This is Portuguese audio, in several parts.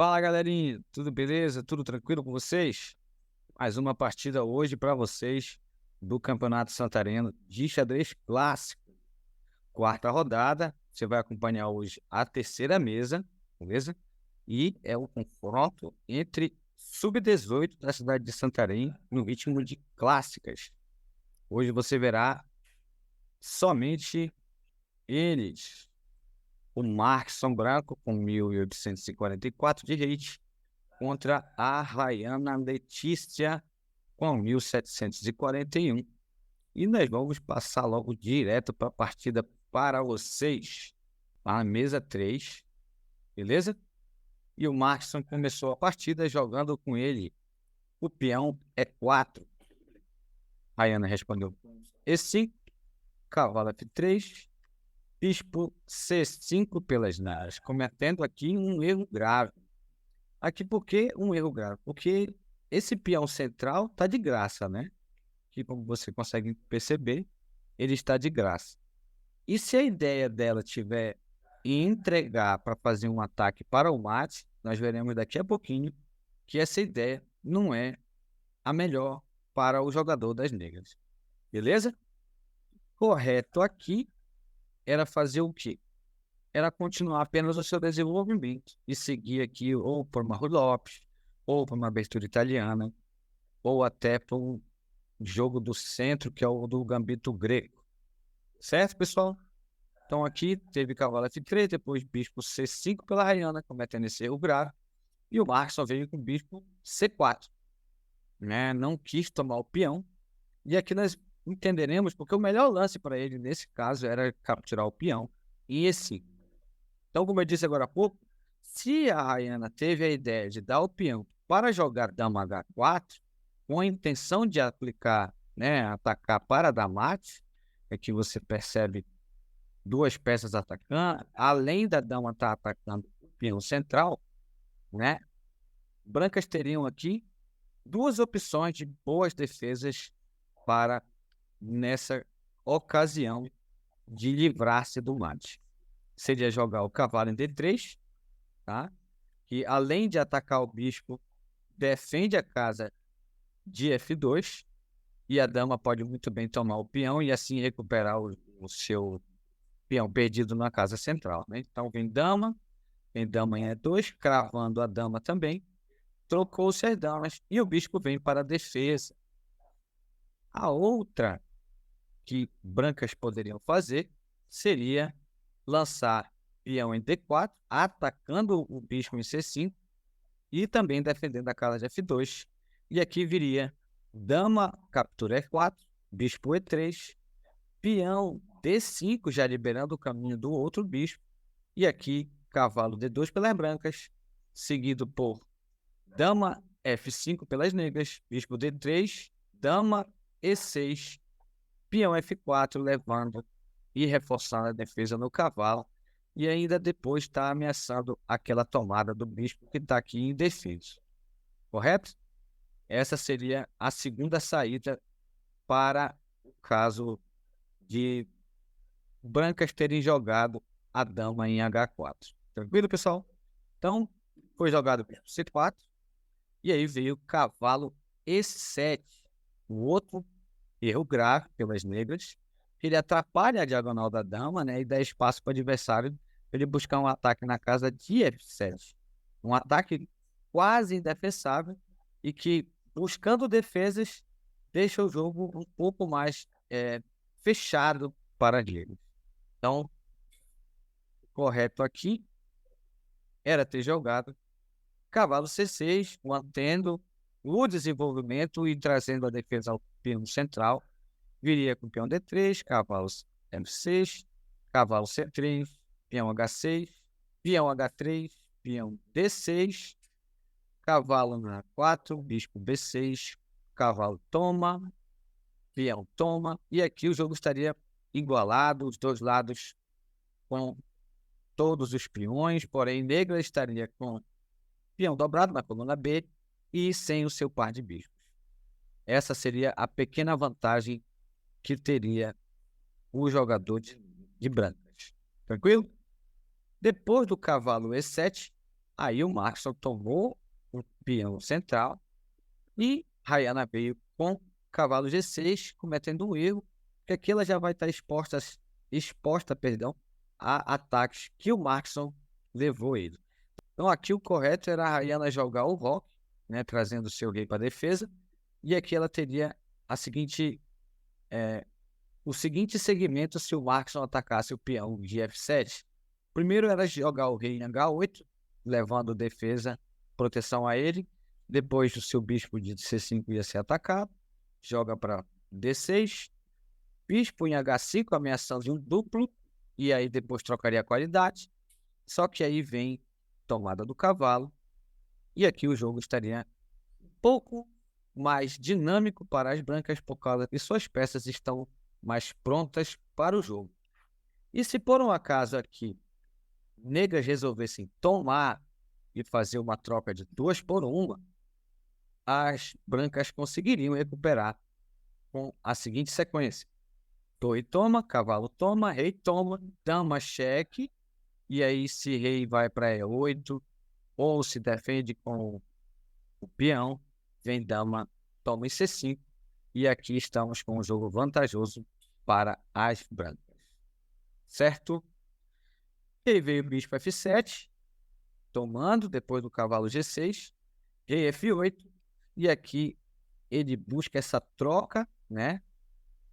Fala, galerinha, tudo beleza? Tudo tranquilo com vocês? Mais uma partida hoje para vocês do Campeonato Santareno de Xadrez Clássico. Quarta rodada, você vai acompanhar hoje a terceira mesa, beleza? E é o confronto entre sub-18 da cidade de Santarém no ritmo de clássicas. Hoje você verá somente eles. O Markson Branco com 1844 de rate contra a Rayana Letícia com 1741. E nós vamos passar logo direto para a partida para vocês. A mesa 3, beleza? E o Markson começou a partida jogando com ele o peão E4. Rayana respondeu E5, cavalo F3, bispo C5 pelas naras, cometendo aqui um erro grave. Aqui por que um erro grave? Porque esse peão central está de graça, né? Que como você consegue perceber, ele está de graça. E se a ideia dela tiver em entregar para fazer um ataque para o mate, nós veremos daqui a pouquinho que essa ideia não é a melhor para o jogador das negras. Beleza? Correto aqui era fazer o quê? Era continuar apenas o seu desenvolvimento e seguir aqui ou por uma Rui Lopes, ou por uma abertura italiana, ou até por um jogo do centro, que é o do gambito grego. Certo, pessoal? Então aqui teve cavalo F3, depois bispo C5 pela Rayana, cometendo esse erro grave, e o Markson veio com bispo C4, né? Não quis tomar o peão, e aqui nós entenderemos porque o melhor lance para ele nesse caso era capturar o peão e esse. Então, como eu disse agora há pouco, se a Rayana teve a ideia de dar o peão para jogar dama H4, com a intenção de aplicar, né, atacar para dar mate, é que você percebe duas peças atacando, além da dama estar atacando o peão central, né, brancas teriam aqui duas opções de boas defesas para, nessa ocasião, de livrar-se do mate. Seria jogar o cavalo em D3, tá? Que além de atacar o bispo, defende a casa de F2, e a dama pode muito bem tomar o peão e assim recuperar o seu peão perdido na casa central, né? Então vem dama em E2, cravando a dama também, trocou-se as damas e o bispo vem para a defesa. A outra que brancas poderiam fazer seria lançar peão em D4, atacando o bispo em C5 e também defendendo a casa de F2. E aqui viria dama captura E4, bispo E3, peão D5, já liberando o caminho do outro bispo. E aqui cavalo D2 pelas brancas, seguido por dama F5 pelas negras, bispo D3, dama E6, peão F4, levando e reforçando a defesa no cavalo. E ainda depois está ameaçando aquela tomada do bispo que está aqui indefeso. Correto? Essa seria a segunda saída para o caso de brancas terem jogado a dama em H4. Tranquilo, pessoal? Então, foi jogado o C4, e aí veio o cavalo E7, o outro erro grave pelas negras. Ele atrapalha a diagonal da dama, né, e dá espaço para o adversário ele buscar um ataque na casa de F7. Um ataque quase indefensável e que, buscando defesas, deixa o jogo um pouco mais fechado para ele. Então, o correto aqui era ter jogado cavalo C6, mantendo o desenvolvimento e trazendo a defesa ao peão central. Viria com peão D3, cavalo F6, cavalo C3, peão H6, peão H3, peão D6, cavalo na A4, bispo B6, cavalo toma, peão toma, e aqui o jogo estaria igualado, os dois lados com todos os peões, porém negra estaria com peão dobrado na coluna B e sem o seu par de bispos. Essa seria a pequena vantagem que teria o jogador de brancas. Tranquilo? Depois do cavalo E7, Aí o Markson tomou o peão central e Rayana veio com cavalo G6, cometendo um erro, porque aqui ela já vai estar exposta, a ataques que o Markson levou ele. Então aqui o correto era a Rayana jogar o roque, né, trazendo o seu rei para a defesa, e aqui ela teria o seguinte segmento se o Markson atacasse o peão de F7. Primeiro era jogar o rei em H8, levando defesa, proteção a ele. Depois o seu bispo de C5 ia ser atacado. Joga para D6. Bispo em H5, ameaçando de um duplo. E aí depois trocaria a qualidade. Só que aí vem tomada do cavalo. E aqui o jogo estaria um pouco mais dinâmico para as brancas, por causa que suas peças estão mais prontas para o jogo. E se por um acaso aqui negras resolvessem tomar e fazer uma troca de 2 por 1, as brancas conseguiriam recuperar com a seguinte sequência: torre toma, cavalo toma, rei toma, dama cheque, e aí se rei vai para E8 ou se defende com o peão, vem dama, toma em C5, e aqui estamos com um jogo vantajoso para as brancas, certo? E aí veio o bispo F7, tomando, depois do cavalo G6, rei F8, e aqui ele busca essa troca, né,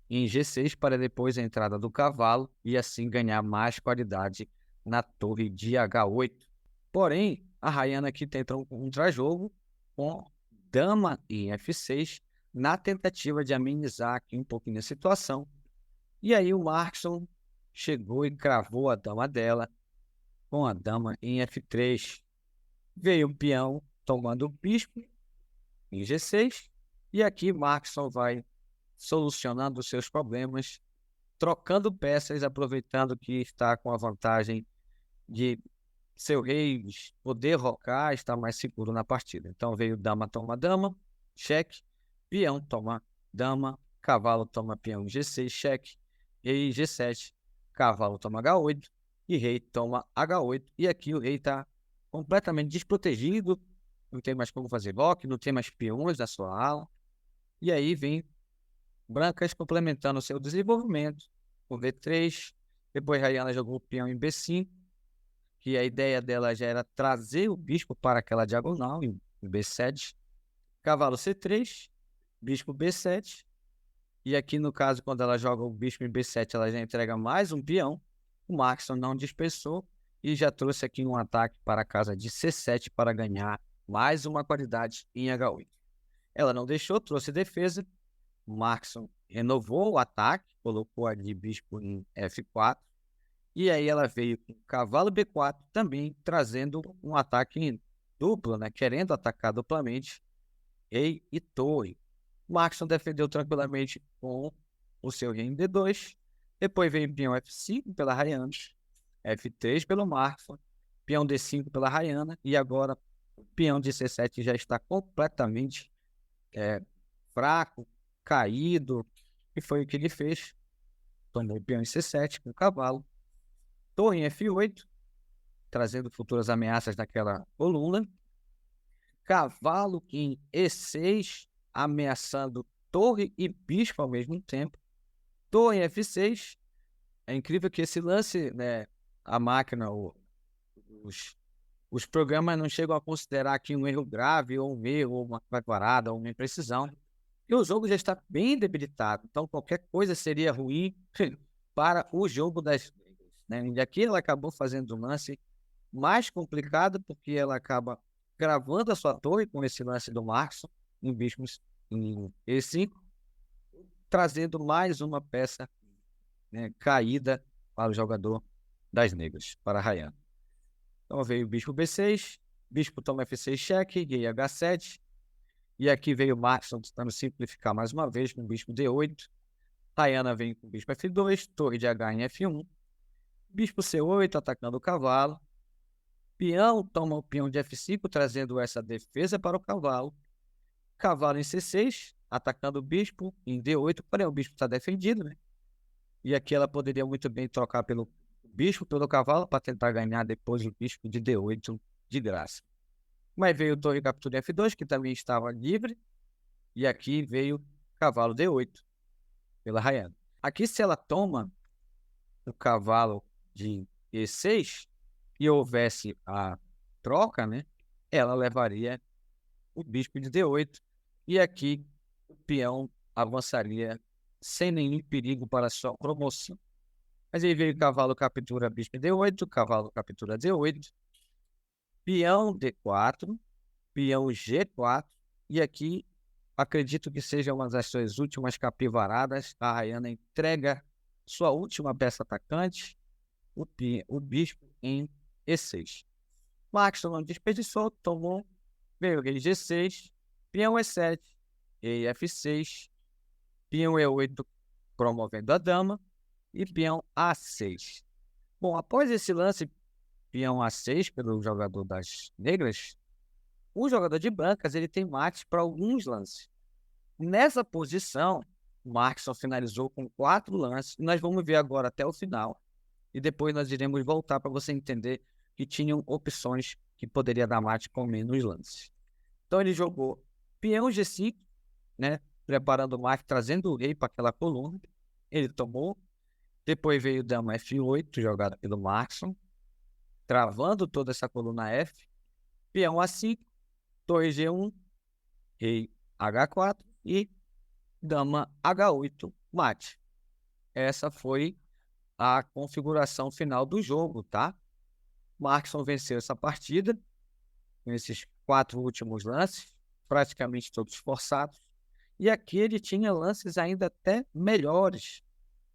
em G6 para depois a entrada do cavalo e assim ganhar mais qualidade na torre de H8. Porém, a Rayana aqui tenta um contra-jogo com dama em F6 na tentativa de amenizar aqui um pouquinho a situação. E aí o Markson chegou e cravou a dama dela com a dama em F3. Veio o peão tomando o bispo em G6. E aqui Markson vai solucionando os seus problemas, trocando peças, aproveitando que está com a vantagem de seu rei poder rocar, estar mais seguro na partida. Então veio dama toma dama, cheque, peão toma dama, cavalo toma peão G6, cheque, rei G7, cavalo toma H8 e rei toma H8. E aqui o rei está completamente desprotegido, não tem mais como fazer roque, não tem mais peões na sua ala. E aí vem brancas complementando o seu desenvolvimento, o V3, depois Rayana jogou o peão em B5, que a ideia dela já era trazer o bispo para aquela diagonal em B7, cavalo C3, bispo B7, e aqui no caso, quando ela joga o bispo em B7, ela já entrega mais um peão. O Markson não dispensou e já trouxe aqui um ataque para a casa de C7 para ganhar mais uma qualidade em H8. Ela não deixou, trouxe defesa. O Markson renovou o ataque, colocou ali bispo em F4. E aí ela veio com cavalo B4 também, trazendo um ataque em duplo, né? Querendo atacar duplamente rei e torre. O Markson defendeu tranquilamente com o seu rei em D2. Depois veio peão F5 pela Rayana, F3 pelo Markson, peão D5 pela Rayana. E agora o peão de C7 já está completamente fraco, caído. E foi o que ele fez. Tomou o peão em C7 com o cavalo. Torre em F8, trazendo futuras ameaças naquela coluna. Cavalo em E6, ameaçando torre e bispo ao mesmo tempo. Torre em F6. É incrível que esse lance, né, a máquina, os programas não chegam a considerar aqui um erro grave, ou um erro, ou uma parada, ou uma imprecisão. E o jogo já está bem debilitado. Então, qualquer coisa seria ruim para o jogo das negras, né? E aqui ela acabou fazendo um lance mais complicado, porque ela acaba gravando a sua torre com esse lance do Markson em bispo em E5, trazendo mais uma peça, né, caída para o jogador das negras, para a Rayana. Então veio o bispo B6, bispo toma F6 cheque, rei H7, e aqui veio o Markson tentando simplificar mais uma vez com o bispo D8. Rayana vem com o bispo F2, torre de H em F1, bispo C8 atacando o cavalo, peão toma o peão de F5, trazendo essa defesa para o cavalo, cavalo em C6, atacando o bispo em D8, porém o bispo está defendido, né? E aqui ela poderia muito bem trocar pelo bispo pelo cavalo para tentar ganhar depois o bispo de D8 de graça. Mas veio torre captura F2, que também estava livre, e aqui veio cavalo D8 pela rainha. Aqui, se ela toma o cavalo de E6 e houvesse a troca, né, ela levaria o bispo de D8, e aqui o peão avançaria sem nenhum perigo para sua promoção. Mas aí veio cavalo captura bispo D8, cavalo captura D8, peão D4, peão G4, e aqui acredito que seja uma das suas últimas capivaradas. A Rayana entrega sua última peça atacante, o bispo em E6. Maxson não desperdiçou, tomou, veio rei G6, peão E7, rei F6, peão E8 promovendo a dama e peão A6. Bom, após esse lance, peão A6 pelo jogador das negras, o jogador de brancas ele tem mate para alguns lances. Nessa posição, o Maxson finalizou com 4 lances, e nós vamos ver agora até o final. E depois nós iremos voltar para você entender que tinham opções que poderia dar mate com menos lances. Então ele jogou peão G5, né, preparando o mate, trazendo o rei para aquela coluna. Ele tomou. Depois veio dama F8, jogada pelo Maxson, travando toda essa coluna F. Peão A5, torre G1, rei H4 e dama H8, mate. Essa foi a configuração final do jogo, tá? Maxson venceu essa partida com esses 4 últimos lances, praticamente todos forçados. E aqui ele tinha lances ainda até melhores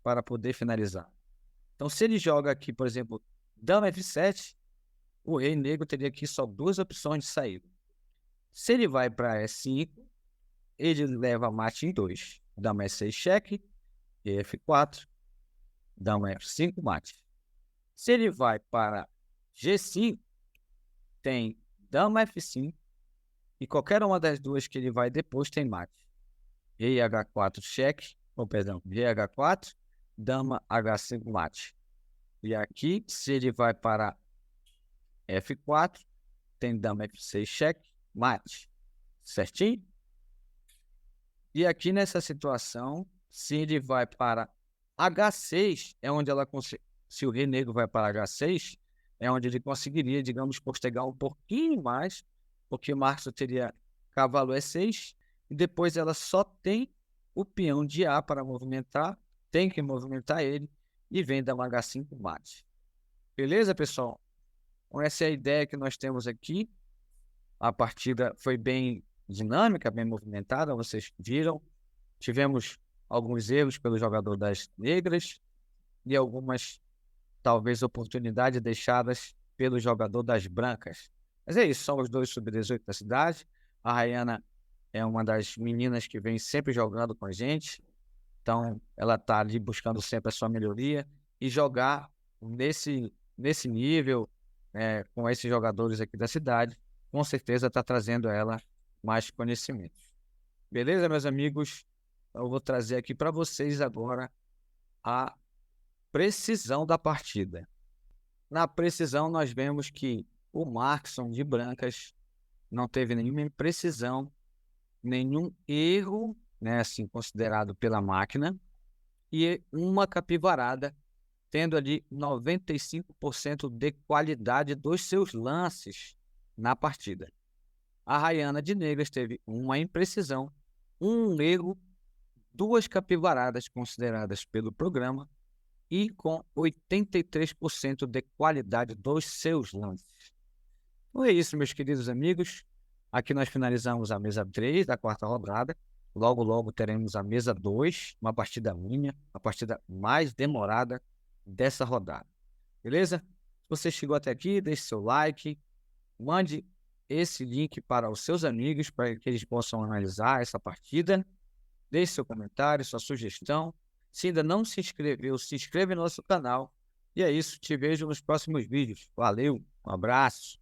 para poder finalizar. Então, se ele joga aqui, por exemplo, dama F7, o rei negro teria aqui só 2 opções de saída. Se ele vai para E5, ele leva mate em 2. Dama E6 cheque, e F4, dama F5 mate. Se ele vai para G5, tem dama F5 e qualquer uma das duas que ele vai depois tem mate. Rei H4 cheque, ou perdão, rei H4, dama H5 mate. E aqui, se ele vai para F4, tem dama F6 cheque, mate. Certinho? E aqui nessa situação, se ele vai para H6, é onde ela consegue. Se o rei negro vai para H6, é onde ele conseguiria, digamos, postergar um pouquinho mais, porque Maxson teria cavalo E6, e depois ela só tem o peão de A para movimentar, tem que movimentar ele, e vem dama H5 mate. Beleza, pessoal? Então, essa é a ideia que nós temos aqui. A partida foi bem dinâmica, bem movimentada, vocês viram. Tivemos alguns erros pelo jogador das negras e algumas, talvez, oportunidades deixadas pelo jogador das brancas. Mas é isso, são os 2 sub-18 da cidade. A Rayana é uma das meninas que vem sempre jogando com a gente. Então, ela está ali buscando sempre a sua melhoria e jogar nesse nível, com esses jogadores aqui da cidade, com certeza está trazendo a ela mais conhecimentos. Beleza, meus amigos? Eu vou trazer aqui para vocês agora a precisão da partida. Na precisão, nós vemos que o Maxson de brancas não teve nenhuma imprecisão, nenhum erro, né, assim, considerado pela máquina, e uma capivarada, tendo ali 95% de qualidade dos seus lances na partida. A Rayana de negras teve uma imprecisão, um erro, 2 capivaradas consideradas pelo programa e com 83% de qualidade dos seus lances. Então é isso, meus queridos amigos. Aqui nós finalizamos a mesa 3 da 4ª rodada. Logo, logo teremos a mesa 2, uma partida minha, a partida mais demorada dessa rodada. Beleza? Se você chegou até aqui, deixe seu like, mande esse link para os seus amigos, para que eles possam analisar essa partida. Deixe seu comentário, sua sugestão. Se ainda não se inscreveu, se inscreva no nosso canal. E é isso, te vejo nos próximos vídeos. Valeu, um abraço.